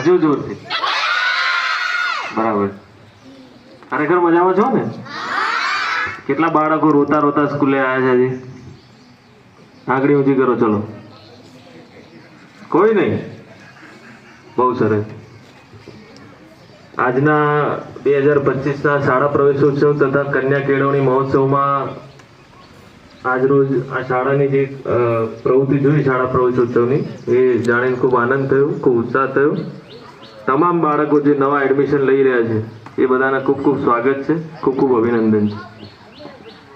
હજુ જોરથી બરાબર. ખરેખર મજામાં છો ને? કેટલા બાળકો રોતા રોતા સ્કૂલે આવ્યા છે? હજી આંગળી ઊંચી કરો. ચલો, કોઈ નહીં. બહુ સરસ. આજના 2025ના શાળા પ્રવેશોત્સવ તથા કન્યા કેળવણી મહોત્સવમાં આજરોજ આ શાળાની જે પ્રવૃત્તિ જોઈ, શાળા પ્રવેશોત્સવની, એ જાણીને ખૂબ આનંદ થયો, ખૂબ ઉત્સાહ થયો. તમામ બાળકો જે નવા એડમિશન લઈ રહ્યા છે એ બધાના ખૂબ ખૂબ સ્વાગત છે, ખૂબ ખૂબ અભિનંદન છે.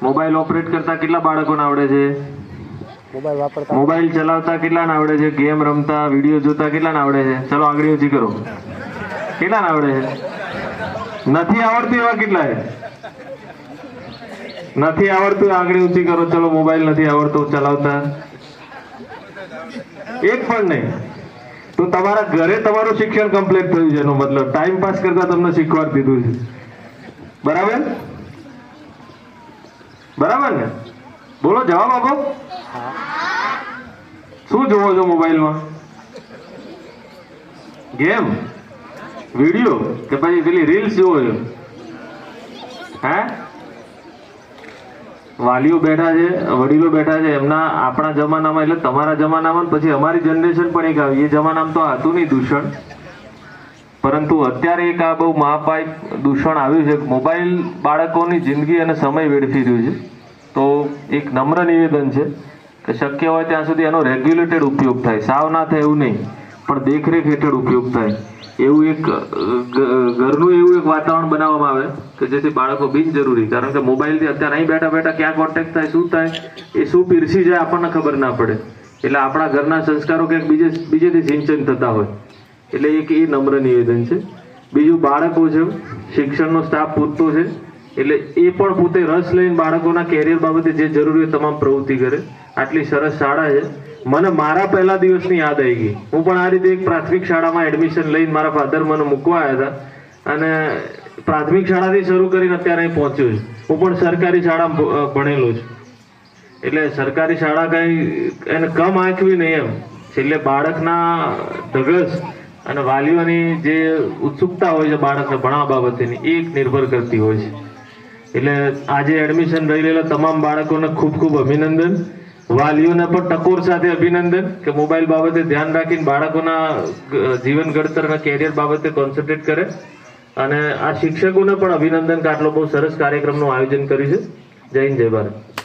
મોબાઈલ ઓપરેટ કરતા કેટલા બાળકોને આવડે છે? મોબાઈલ ચલાવતા કેટલાને આવડે છે? ગેમ રમતા, વિડીયો જોતા કેટલાને આવડે છે? ચલો આંગળી ઊંચી કરો. કેટલાને આવડે છે? નથી આવડતું એવા કેટલા છે? નથી આવડતું આંગળી ઊંચી કરો. ચલો, મોબાઈલ નથી આવડતું ચલાવતા એક પણ નહીં. તો તમારા ઘરે તમારું શિક્ષણ કમ્પ્લીટ થયું છે, એનો મતલબ ટાઈમ પાસ કરતા તમને શીખવાડી દીધું છે. બરાબર બરાબર ને? બોલો, જવાબ આપો. શું જોવો છો મોબાઈલમાં? ગેમ, વિડીયો કે પછી પેલી રીલ્સ જોવો છો? હે? વાલીઓ બેઠા છે, વડીલો બેઠા છે, એમના આપણા જમાનામાં, એટલે તમારા જમાનામાં, પછી અમારી જનરેશન પણ એક આવી. એ જમાનામાં તો હતું નહીં દૂષણ, પરંતુ અત્યારે એક આ બહુ મહાપાય દૂષણ આવ્યું છે. મોબાઈલ બાળકોની જિંદગી અને સમય વેડફી રહ્યું છે. તો એક નમ્ર નિવેદન છે કે શક્ય હોય ત્યાં સુધી એનો રેગ્યુલેટેડ ઉપયોગ થાય. સાવ ના થાય એવું નહીં, પણ દેખરેખ હેઠળ ઉપયોગ થાય એવું એક ઘરનું એવું એક વાતાવરણ બનાવવામાં આવે કે જેથી બાળકો બિનજરૂરી, કારણ કે મોબાઈલથી અત્યારે અહીં બેઠા બેઠા ક્યાં કોન્ટેક્ટ થાય, શું થાય, એ શું પીરસી જાય આપણને ખબર ના પડે. એટલે આપણા ઘરના સંસ્કારો ક્યાંક બીજેથી સિંચન થતા હોય. એટલે એક એ નમ્ર નિવેદન છે. બીજું, બાળકો છે, શિક્ષણનો સ્ટાફ પૂરતો છે, એટલે એ પણ પોતે રસ લઈને બાળકોના કેરિયર બાબતે જે જરૂરી તમામ પ્રવૃત્તિ કરે. આટલી સરસ શાળા છે. મને મારા પહેલા દિવસની યાદ આવી ગઈ. હું પણ આ રીતે એક પ્રાથમિક શાળામાં એડમિશન લઈને મારા ફાધર મને મૂકવા આવ્યા હતા, અને પ્રાથમિક શાળાથી શરૂ કરીને અત્યારે અહીં પહોંચ્યો છું. હું પણ સરકારી શાળામાં ભણેલો છું. એટલે સરકારી શાળા કંઈ એને કમ આંકવી નહીં એમ. છેલ્લે બાળકના ધગસ અને વાલીઓની જે ઉત્સુકતા હોય છે બાળકને ભણવા બાબતેની, એ એક નિર્ભર કરતી હોય છે. એટલે આજે એડમિશન લઈ રહેલા તમામ બાળકોને ખૂબ ખૂબ અભિનંદન. વાલીઓને પણ ટકોર સાથે અભિનંદન કે મોબાઈલ બાબતે ધ્યાન રાખીને બાળકોના જીવન ઘડતર અને કેરિયર બાબતે કોન્સન્ટ્રેટ કરે. અને આ શિક્ષકોને પણ અભિનંદન કે આટલો બહુ સરસ કાર્યક્રમનું આયોજન કર્યું છે. જય હિન્દ, જય ભારત.